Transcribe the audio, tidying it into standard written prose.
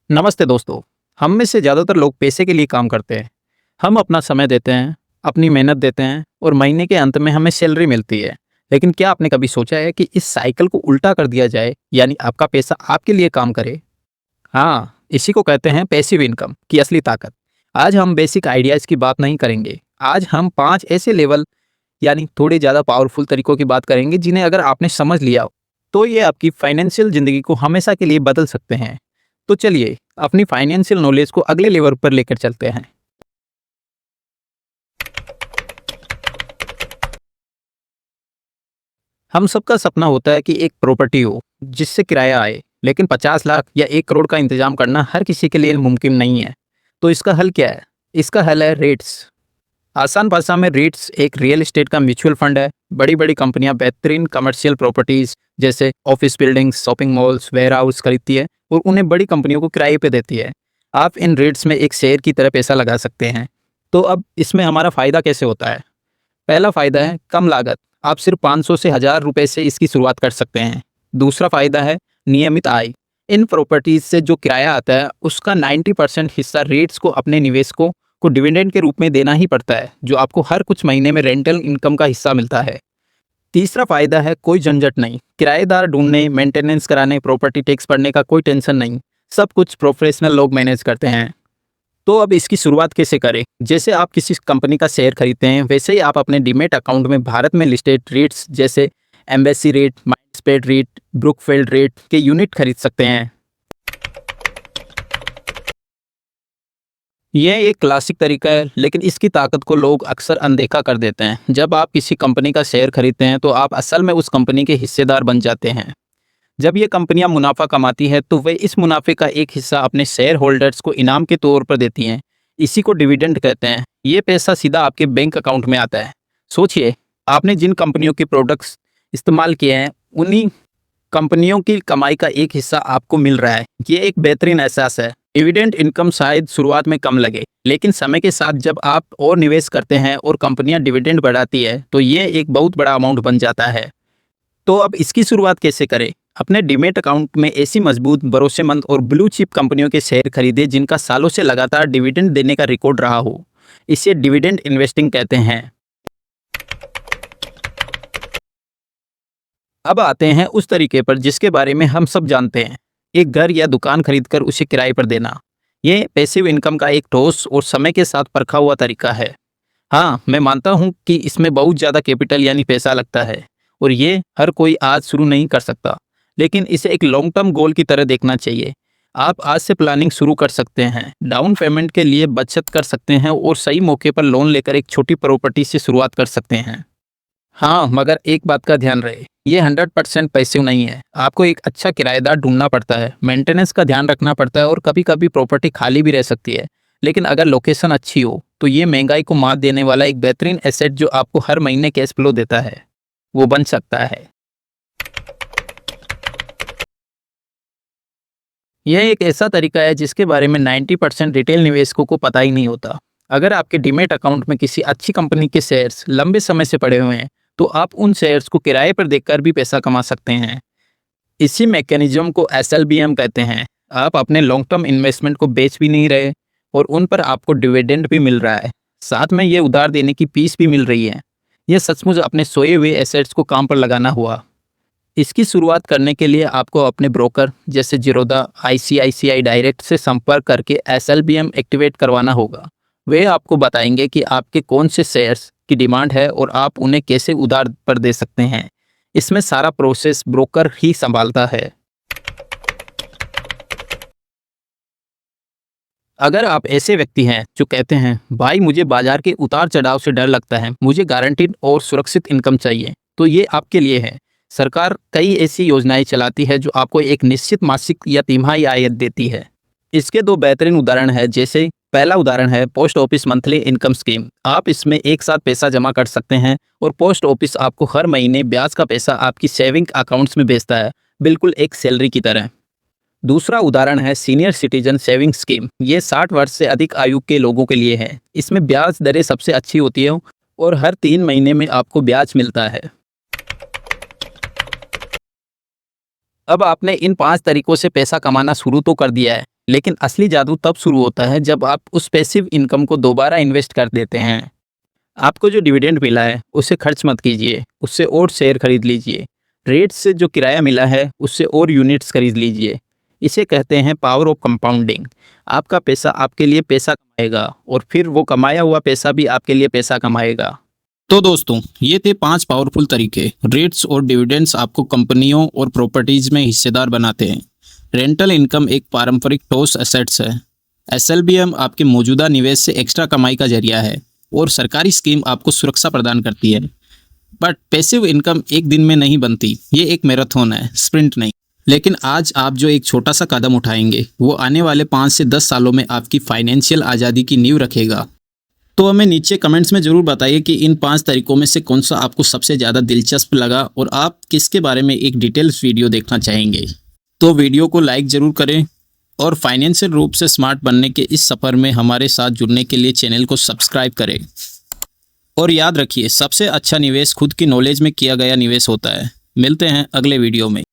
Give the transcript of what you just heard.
नमस्ते दोस्तों। हम में से ज़्यादातर लोग पैसे के लिए काम करते हैं। हम अपना समय देते हैं, अपनी मेहनत देते हैं और महीने के अंत में हमें सैलरी मिलती है। लेकिन क्या आपने कभी सोचा है कि इस साइकिल को उल्टा कर दिया जाए, यानी आपका पैसा आपके लिए काम करे? हाँ, इसी को कहते हैं पैसिव इनकम की असली ताकत। आज हम बेसिक आइडियाज़ की बात नहीं करेंगे। आज हम 5 ऐसे लेवल यानी थोड़े ज़्यादा पावरफुल तरीकों की बात करेंगे जिन्हें अगर आपने समझ लिया हो, तो ये आपकी फाइनेंशियल ज़िंदगी को हमेशा के लिए बदल सकते हैं। तो चलिए अपनी फाइनेंशियल नॉलेज को अगले लेवल पर लेकर चलते हैं। हम सबका सपना होता है कि एक प्रॉपर्टी हो जिससे किराया आए, लेकिन 50 लाख या 1 करोड़ का इंतजाम करना हर किसी के लिए मुमकिन नहीं है। तो इसका हल क्या है? इसका हल है रेट्स। आसान भाषा में रेट्स एक रियल एस्टेट का म्यूचुअल फंड है। बड़ी बड़ी कंपनियां बेहतरीन कमर्शियल प्रॉपर्टीज जैसे office buildings, shopping malls, warehouse खरीदती है और उन्हें बड़ी कंपनियों को किराए पे देती है। आप इन रेट्स में एक शेयर की तरह पैसा लगा सकते हैं। तो अब इसमें हमारा फ़ायदा कैसे होता है? पहला फ़ायदा है कम लागत। आप सिर्फ 500 से 1000 रुपये से इसकी शुरुआत कर सकते हैं। दूसरा फ़ायदा है नियमित आय। इन प्रॉपर्टीज से जो किराया आता है उसका 90% हिस्सा रेट्स को अपने निवेशकों को डिविडेंड के रूप में देना ही पड़ता है, जो आपको हर कुछ महीने में रेंटल इनकम का हिस्सा मिलता है। तीसरा फायदा है कोई झंझट नहीं। किराएदार ढूंढने, मेंटेनेंस कराने, प्रॉपर्टी टैक्स भरने का कोई टेंशन नहीं। सब कुछ प्रोफेशनल लोग मैनेज करते हैं। तो अब इसकी शुरुआत कैसे करें? जैसे आप किसी कंपनी का शेयर खरीदते हैं, वैसे ही आप अपने डीमेट अकाउंट में भारत में लिस्टेड रेट्स जैसे Embassy REIT, Mindspace REIT, Brookfield REIT के यूनिट खरीद सकते हैं। यह एक क्लासिक तरीका है, लेकिन इसकी ताकत को लोग अक्सर अनदेखा कर देते हैं। जब आप किसी कंपनी का शेयर खरीदते हैं तो आप असल में उस कंपनी के हिस्सेदार बन जाते हैं। जब ये कंपनियां मुनाफा कमाती है तो वे इस मुनाफे का एक हिस्सा अपने शेयर होल्डर्स को इनाम के तौर पर देती हैं। इसी को डिविडेंड कहते हैं। ये पैसा सीधा आपके बैंक अकाउंट में आता है। सोचिए, आपने जिन कंपनियों के प्रोडक्ट्स इस्तेमाल किए हैं, उन्हीं कंपनियों की कमाई का एक हिस्सा आपको मिल रहा है। ये एक बेहतरीन एहसास है। डिविडेंड इनकम शायद शुरुआत में कम लगे, लेकिन समय के साथ जब आप और निवेश करते हैं और कंपनियां डिविडेंड बढ़ाती है तो ये एक बहुत बड़ा अमाउंट बन जाता है। तो अब इसकी शुरुआत कैसे करें? अपने डीमेट अकाउंट में ऐसी मजबूत, भरोसेमंद और ब्लू चिप कंपनियों के शेयर खरीदें जिनका सालों से लगातार डिविडेंड देने का रिकॉर्ड रहा हो। इसे डिविडेंड इन्वेस्टिंग कहते हैं। अब आते हैं उस तरीके पर जिसके बारे में हम सब जानते हैं, एक घर या दुकान खरीदकर उसे किराए पर देना। ये पैसिव इनकम का एक ठोस और समय के साथ परखा हुआ तरीका है। हाँ, मैं मानता हूँ कि इसमें बहुत ज़्यादा कैपिटल यानी पैसा लगता है और ये हर कोई आज शुरू नहीं कर सकता, लेकिन इसे एक लॉन्ग टर्म गोल की तरह देखना चाहिए। आप आज से प्लानिंग शुरू कर सकते हैं, डाउन पेमेंट के लिए बचत कर सकते हैं और सही मौके पर लोन लेकर एक छोटी प्रॉपर्टी से शुरुआत कर सकते हैं। हाँ, मगर एक बात का ध्यान रहे, ये 100% पैसिव नहीं है। आपको एक अच्छा किराएदार ढूंढना पड़ता है, मेंटेनेंस का ध्यान रखना पड़ता है और कभी कभी प्रॉपर्टी खाली भी रह सकती है। लेकिन अगर लोकेशन अच्छी हो तो ये महंगाई को मात देने वाला एक बेहतरीन एसेट जो आपको हर महीने कैश फ्लो देता है, वो बन सकता है। यह एक ऐसा तरीका है जिसके बारे में 90% रिटेल निवेशकों को पता ही नहीं होता। अगर आपके डीमेट अकाउंट में किसी अच्छी कंपनी के शेयर्स लंबे समय से पड़े हुए हैं तो आप उन शेयर्स को किराए पर देकर भी पैसा कमा सकते हैं। इसी मैकेनिज्म को एसएलबीएम कहते हैं। आप अपने लॉन्ग टर्म इन्वेस्टमेंट को बेच भी नहीं रहे और उन पर आपको डिविडेंड भी मिल रहा है। साथ में ये उधार देने की फीस भी मिल रही है। यह सचमुच अपने सोए हुए एसेट्स को काम पर लगाना हुआ। इसकी शुरुआत करने के लिए आपको अपने ब्रोकर जैसे जिरोदा, आईसीआईसीआई डायरेक्ट से संपर्क करके एसएलबीएम एक्टिवेट करवाना होगा। वे आपको बताएंगे कि आपके कौन से शेयर्स की डिमांड है और आप उन्हें कैसे उधार पर दे सकते हैं। इसमें सारा प्रोसेस ब्रोकर ही संभालता है। अगर आप ऐसे व्यक्ति हैं जो कहते हैं भाई मुझे बाजार के उतार चढ़ाव से डर लगता है, मुझे गारंटीड और सुरक्षित इनकम चाहिए, तो ये आपके लिए है। सरकार कई ऐसी योजनाएं चलाती है जो आपको एक निश्चित मासिक या तिमाही आय देती है। इसके दो बेहतरीन उदाहरण हैं। जैसे पहला उदाहरण है post office monthly income scheme. आप इसमें एक साथ पैसा जमा कर सकते हैं और पोस्ट ऑफिस आपको हर महीने ब्याज का पैसा आपकी सेविंग अकाउंट्स में भेजता है, बिल्कुल एक सैलरी की तरह। दूसरा उदाहरण है सीनियर सिटीजन सेविंग स्कीम। ये 60 वर्ष से अधिक आयु के लोगों के लिए है। इसमें ब्याज दरें सबसे अच्छी होती है और हर 3 महीने में आपको ब्याज मिलता है। अब आपने इन 5 तरीकों से पैसा कमाना शुरू तो कर दिया है, लेकिन असली जादू तब शुरू होता है जब आप उस पैसिव इनकम को दोबारा इन्वेस्ट कर देते हैं। आपको जो डिविडेंड मिला है उसे खर्च मत कीजिए, उससे और शेयर खरीद लीजिए। रेट से जो किराया मिला है उससे और यूनिट्स खरीद लीजिए। इसे कहते हैं पावर ऑफ कंपाउंडिंग। आपका पैसा आपके लिए पैसा कमाएगा और फिर वो कमाया हुआ पैसा भी आपके लिए पैसा कमाएगा। तो दोस्तों, ये थे 5 पावरफुल तरीके। रेट्स और डिविडेंड्स आपको कंपनियों और प्रॉपर्टीज में हिस्सेदार बनाते हैं। रेंटल इनकम एक पारंपरिक ठोस एसेट्स है। एसएलबीएम आपके मौजूदा निवेश से एक्स्ट्रा कमाई का जरिया है और सरकारी स्कीम आपको सुरक्षा प्रदान करती है। बट पैसिव इनकम एक दिन में नहीं बनती, ये एक मैराथन है, स्प्रिंट नहीं। लेकिन आज आप जो एक छोटा सा कदम उठाएंगे वो आने वाले 5 से 10 सालों में आपकी फाइनेंशियल आज़ादी की नींव रखेगा। तो हमें नीचे कमेंट्स में ज़रूर बताइए कि इन 5 तरीकों में से कौन सा आपको सबसे ज़्यादा दिलचस्प लगा और आप किसके बारे में एक डिटेल्स वीडियो देखना चाहेंगे। तो वीडियो को लाइक ज़रूर करें और फाइनेंशियल रूप से स्मार्ट बनने के इस सफ़र में हमारे साथ जुड़ने के लिए चैनल को सब्सक्राइब करें। और याद रखिए, सबसे अच्छा निवेश खुद की नॉलेज में किया गया निवेश होता है। मिलते हैं अगले वीडियो में।